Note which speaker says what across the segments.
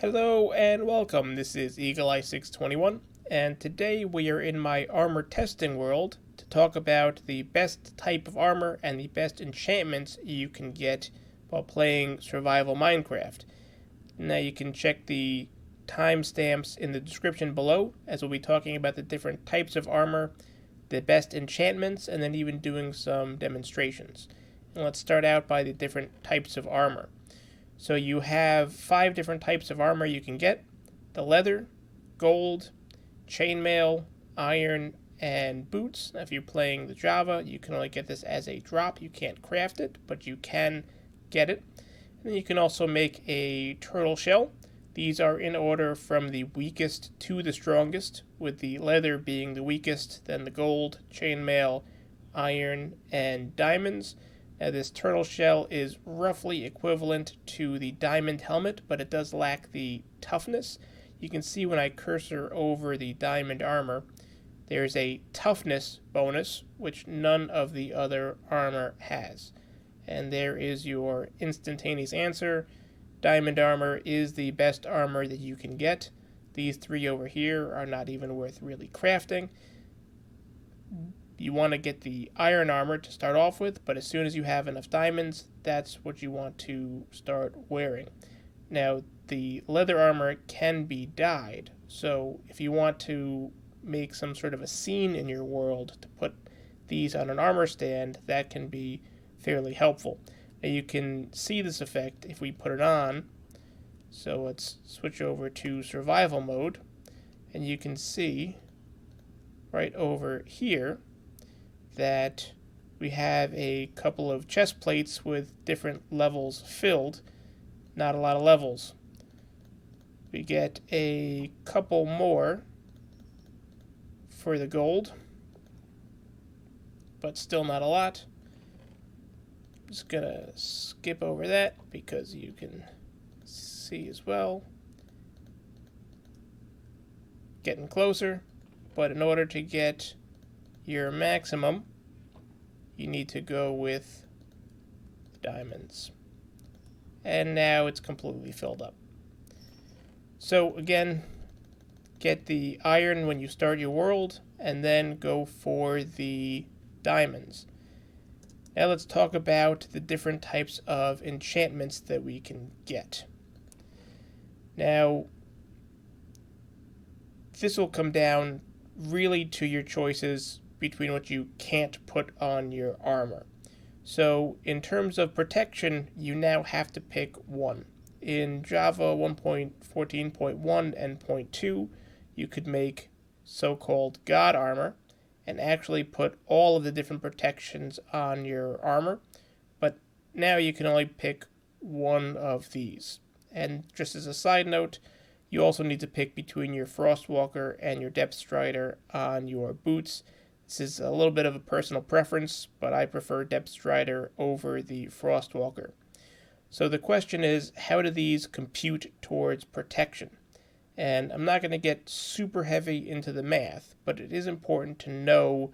Speaker 1: Hello and welcome. This is Eagle Eye 621, and today we are in my armor testing world to talk about the best type of armor and the best enchantments you can get while playing survival Minecraft. Now you can check the timestamps in the description below, as we'll be talking about the different types of armor, the best enchantments, and then even doing some demonstrations. And let's start out by the different types of armor. So you have 5 different types of armor you can get: the leather, gold, chainmail, iron, and boots. Now if you're playing the Java, you can only get this as a drop. You can't craft it, but you can get it. And then you can also make a turtle shell. These are in order from the weakest to the strongest, with the leather being the weakest, then the gold, chainmail, iron, and diamonds. Now this turtle shell is roughly equivalent to the diamond helmet, but it does lack the toughness. You can see when I cursor over the diamond armor, there's a toughness bonus, which none of the other armor has. And there is your instantaneous answer. Diamond armor is the best armor that you can get. These 3 over here are not even worth really crafting. You want to get the iron armor to start off with, but as soon as you have enough diamonds, that's what you want to start wearing. Now, the leather armor can be dyed, so if you want to make some sort of a scene in your world to put these on an armor stand, that can be fairly helpful. Now, you can see this effect if we put it on. So let's switch over to survival mode, and you can see right over here that we have a couple of chest plates with different levels filled. Not a lot of levels. We get a couple more for the gold, but still not a lot. I'm just gonna skip over that because you can see as well. Getting closer, but in order to get your maximum, you need to go with diamonds. And now it's completely filled up. So again, get the iron when you start your world, and then go for the diamonds. Now let's talk about the different types of enchantments that we can get. Now, this will come down really to your choices between what you can't put on your armor. So in terms of protection, you now have to pick one. In Java 1.14.1 and 0.2, you could make so-called God armor and actually put all of the different protections on your armor, but now you can only pick one of these. And just as a side note, you also need to pick between your Frostwalker and your Depth Strider on your boots. This is a little bit of a personal preference, but I prefer Depth Strider over the Frostwalker. So the question is, how do these compute towards protection? And I'm not going to get super heavy into the math, but it is important to know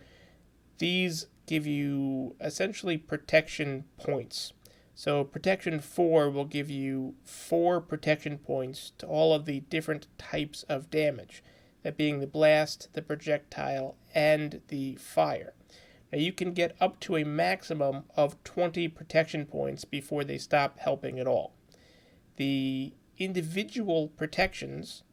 Speaker 1: these give you essentially protection points. So protection 4 will give you 4 protection points to all of the different types of damage, that being the blast, the projectile, and the fire. Now you can get up to a maximum of 20 protection points before they stop helping at all. The individual protections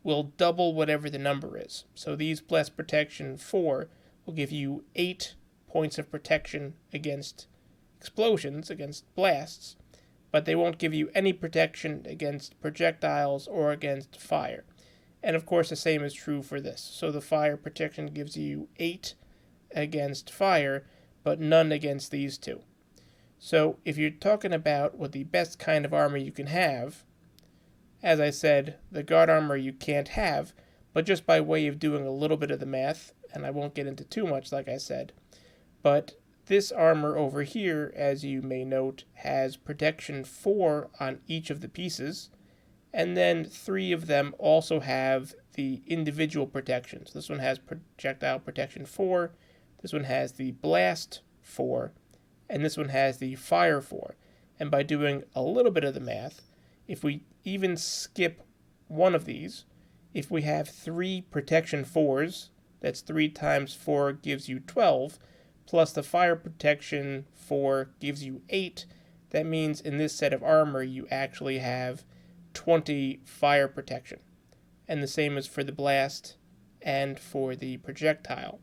Speaker 1: will double whatever the number is. So these blast protection 4 will give you 8 points of protection against explosions, against blasts, but they won't give you any protection against projectiles or against fire. And of course the same is true for this. So the fire protection gives you 8 against fire, but none against these two. So if you're talking about what the best kind of armor you can have, as I said, the guard armor you can't have, but just by way of doing a little bit of the math, and I won't get into too much like I said, but this armor over here, as you may note, has protection 4 on each of the pieces, and then 3 of them also have the individual protections. This one has projectile protection 4, this one has the blast 4, and this one has the fire 4. And by doing a little bit of the math, if we even skip one of these. If we have 3 protection 4s, that's 3 times 4 gives you 12, plus the fire protection 4 gives you 8. That means in this set of armor you actually have 20 fire protection. And the same is for the blast and for the projectile.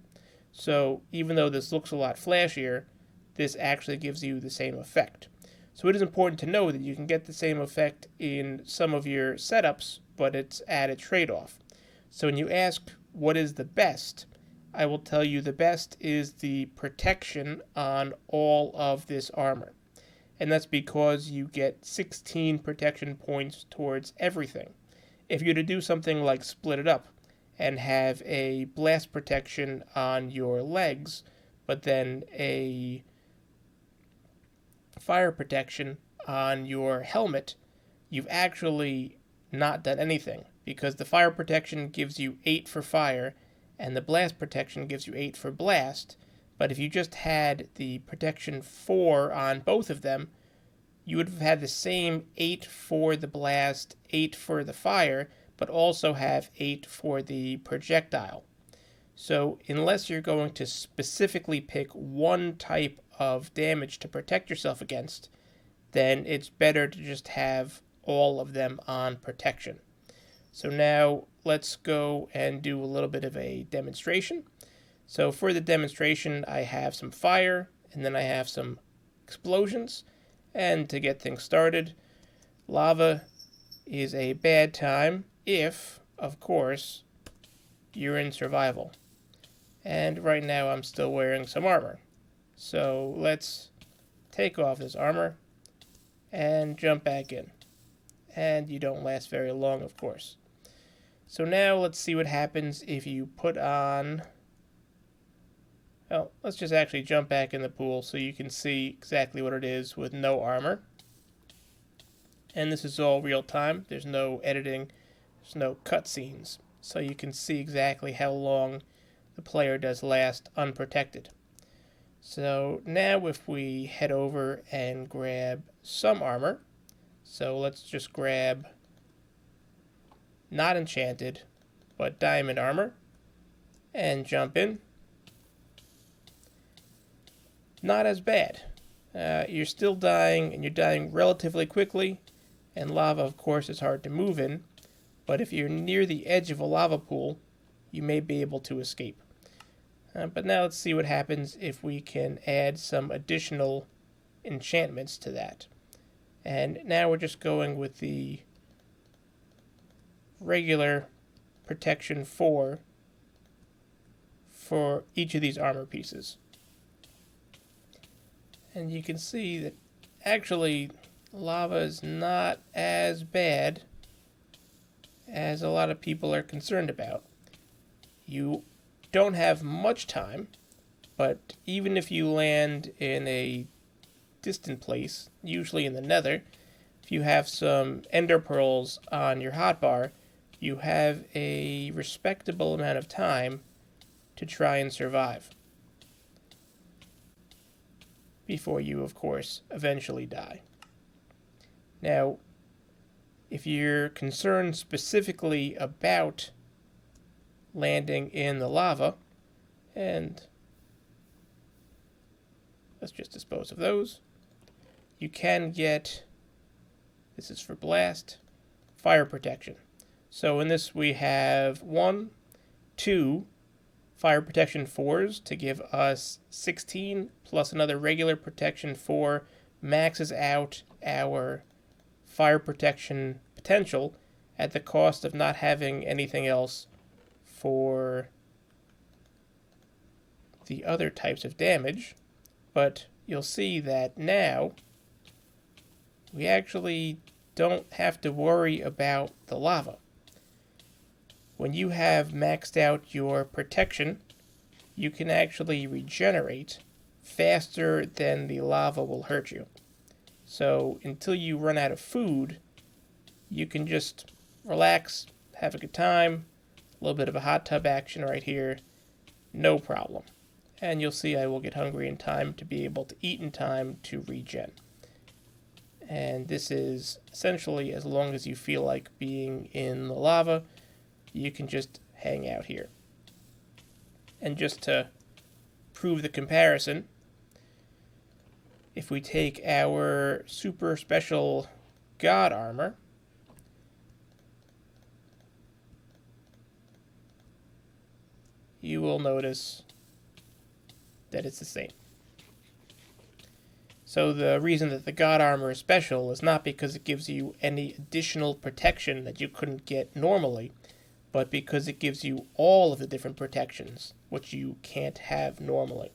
Speaker 1: So even though this looks a lot flashier, this actually gives you the same effect. So it is important to know that you can get the same effect in some of your setups, but it's at a trade-off. So when you ask what is the best, I will tell you the best is the protection on all of this armor. And that's because you get 16 protection points towards everything. If you're to do something like split it up and have a blast protection on your legs, but then a fire protection on your helmet, you've actually not done anything, because the fire protection gives you 8 for fire and the blast protection gives you 8 for blast. But if you just had the protection 4 on both of them, you would have had the same 8 for the blast, 8 for the fire, but also have 8 for the projectile. So unless you're going to specifically pick one type of damage to protect yourself against, then it's better to just have all of them on protection. So now let's go and do a little bit of a demonstration. So for the demonstration, I have some fire, and then I have some explosions. And to get things started, lava is a bad time if, of course, you're in survival. And right now I'm still wearing some armor. So let's take off this armor and jump back in. And you don't last very long, of course. So now let's see what happens if you put on... Well, let's just actually jump back in the pool so you can see exactly what it is with no armor. And this is all real time. There's no editing. There's no cutscenes. So you can see exactly how long the player does last unprotected. So now if we head over and grab some armor, so let's just grab not enchanted, but diamond armor, and jump in. Not as bad. You're still dying, and you're dying relatively quickly, and lava, of course, is hard to move in, but if you're near the edge of a lava pool, you may be able to escape. But now let's see what happens if we can add some additional enchantments to that. And now we're just going with the regular protection 4 for each of these armor pieces. And you can see that actually lava is not as bad as a lot of people are concerned about. You don't have much time, but even if you land in a distant place, usually in the nether, if you have some ender pearls on your hotbar, you have a respectable amount of time to try and survive before you, of course, eventually die. Now, if you're concerned specifically about landing in the lava, and let's just dispose of those, you can get, this is for blast, fire protection. So in this we have 1, 2 fire protection 4s to give us 16, plus another regular protection 4 maxes out our fire protection potential at the cost of not having anything else for the other types of damage. But you'll see that now we actually don't have to worry about the lava. When you have maxed out your protection, you can actually regenerate faster than the lava will hurt you. So until you run out of food, you can just relax, have a good time, a little bit of a hot tub action right here, no problem. And you'll see I will get hungry in time to be able to eat in time to regen. And this is essentially as long as you feel like being in the lava, you can just hang out here. And just to prove the comparison, if we take our super special God armor, you will notice that it's the same. So the reason that the God armor is special is not because it gives you any additional protection that you couldn't get normally, but because it gives you all of the different protections, which you can't have normally.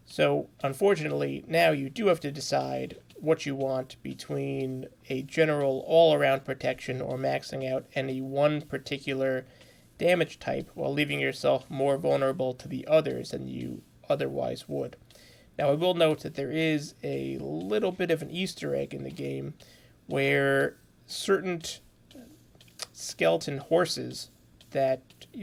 Speaker 1: So, unfortunately, now you do have to decide what you want between a general all-around protection or maxing out any one particular damage type while leaving yourself more vulnerable to the others than you otherwise would. Now, I will note that there is a little bit of an Easter egg in the game where certain skeleton horses that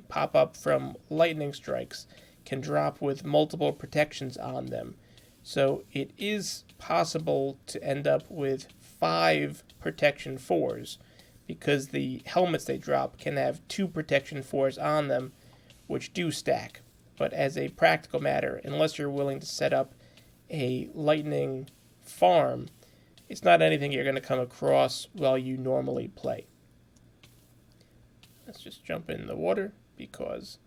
Speaker 1: pop up from lightning strikes can drop with multiple protections on them. So it is possible to end up with 5 protection 4s because the helmets they drop can have 2 protection 4s on them, which do stack. But as a practical matter, unless you're willing to set up a lightning farm, it's not anything you're going to come across while you normally play. Let's just jump in the water because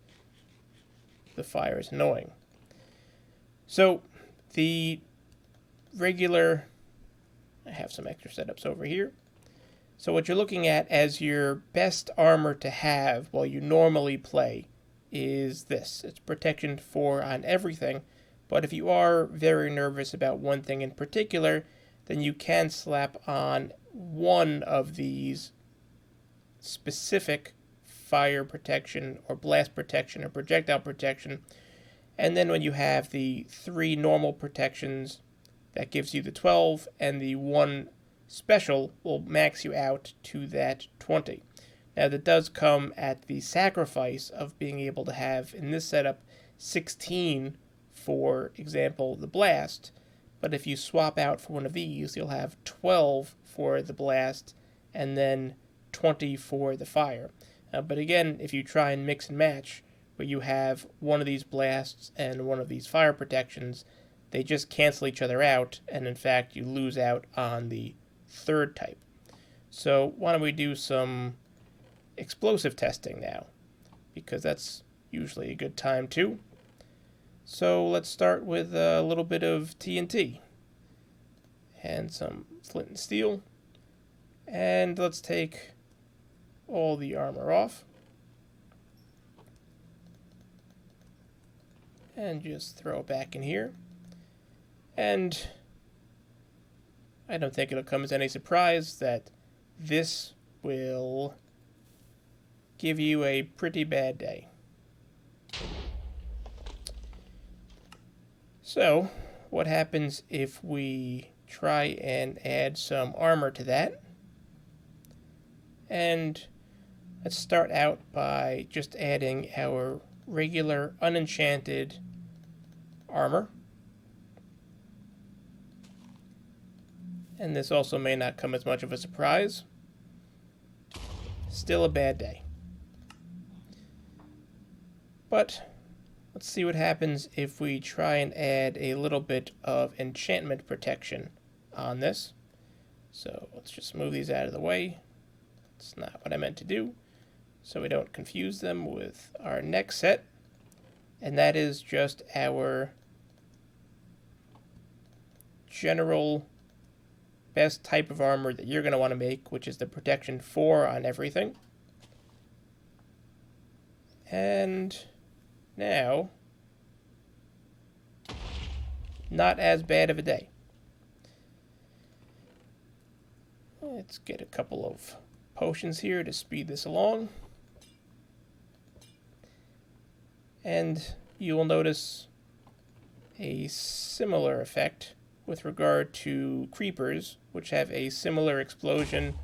Speaker 1: the fire is annoying. So the regular, I have some extra setups over here. So what you're looking at as your best armor to have while you normally play is this. It's protection 4 on everything, but if you are very nervous about one thing in particular, then you can slap on one of these specific fire protection or blast protection or projectile protection, and then when you have the 3 normal protections, that gives you the 12, and the 1 special will max you out to that 20. Now that does come at the sacrifice of being able to have, in this setup, 16, for example, the blast, but if you swap out for one of these, you'll have 12 for the blast, and then 20 for the fire. But again, if you try and mix and match, where you have one of these blasts and one of these fire protections, they just cancel each other out, and in fact, you lose out on the 3rd type. So why don't we do some explosive testing now, because that's usually a good time too. So let's start with a little bit of TNT and some flint and steel, and let's take all the armor off and just throw it back in here. And I don't think it'll come as any surprise that this will give you a pretty bad day. So what happens if we try and add some armor to that? And let's start out by just adding our regular unenchanted armor. And this also may not come as much of a surprise. Still a bad day. But let's see what happens if we try and add a little bit of enchantment protection on this. So let's just move these out of the way. It's not what I meant to do, so we don't confuse them with our next set. And that is just our general best type of armor that you're going to want to make, which is the protection 4 on everything. And now, not as bad of a day. Let's get a couple of potions here to speed this along. And you will notice a similar effect with regard to creepers, which have a similar explosion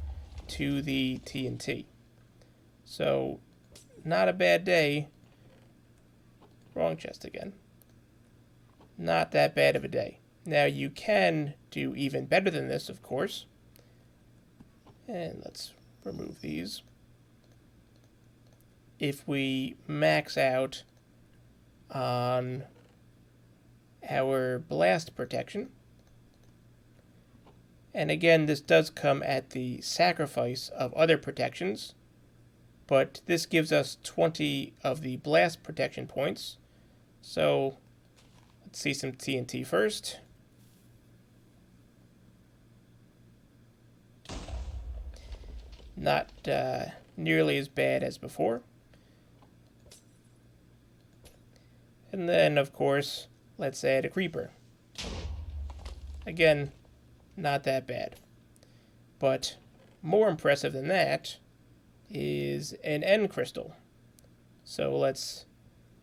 Speaker 1: to the TNT. So, not a bad day. Wrong chest again. Not that bad of a day. Now you can do even better than this, of course. And let's remove these. If we max out on our blast protection, and again, this does come at the sacrifice of other protections, but this gives us 20 of the blast protection points. So let's see some TNT first. Not nearly as bad as before. And then, of course, let's add a creeper. Again, not that bad. But more impressive than that is an end crystal. So let's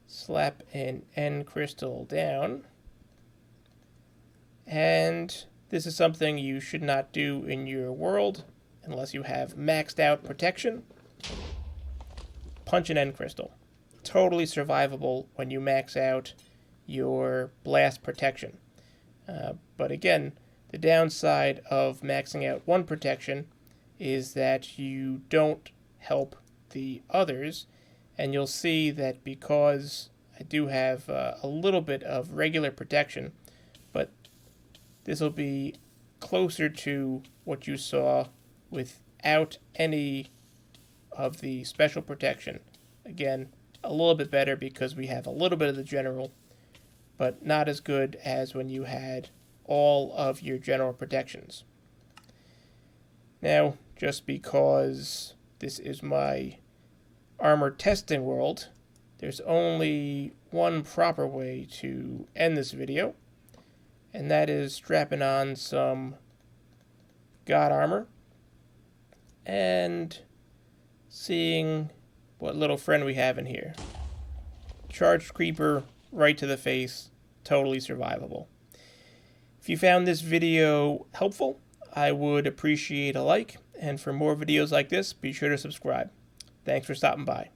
Speaker 1: slap an end crystal down. And this is something you should not do in your world unless you have maxed out protection. Punch an end crystal. Totally survivable when you max out your blast protection. But again, the downside of maxing out one protection is that you don't help the others, and you'll see that because I do have a little bit of regular protection, but this will be closer to what you saw without any of the special protection. Again, a little bit better because we have a little bit of the general, but not as good as when you had all of your general protections. Now, just because this is my armor testing world, there's only one proper way to end this video, and that is strapping on some god armor and seeing what little friend we have in here. Charged creeper right to the face, totally survivable. If you found this video helpful, I would appreciate a like, and for more videos like this, be sure to subscribe. Thanks for stopping by.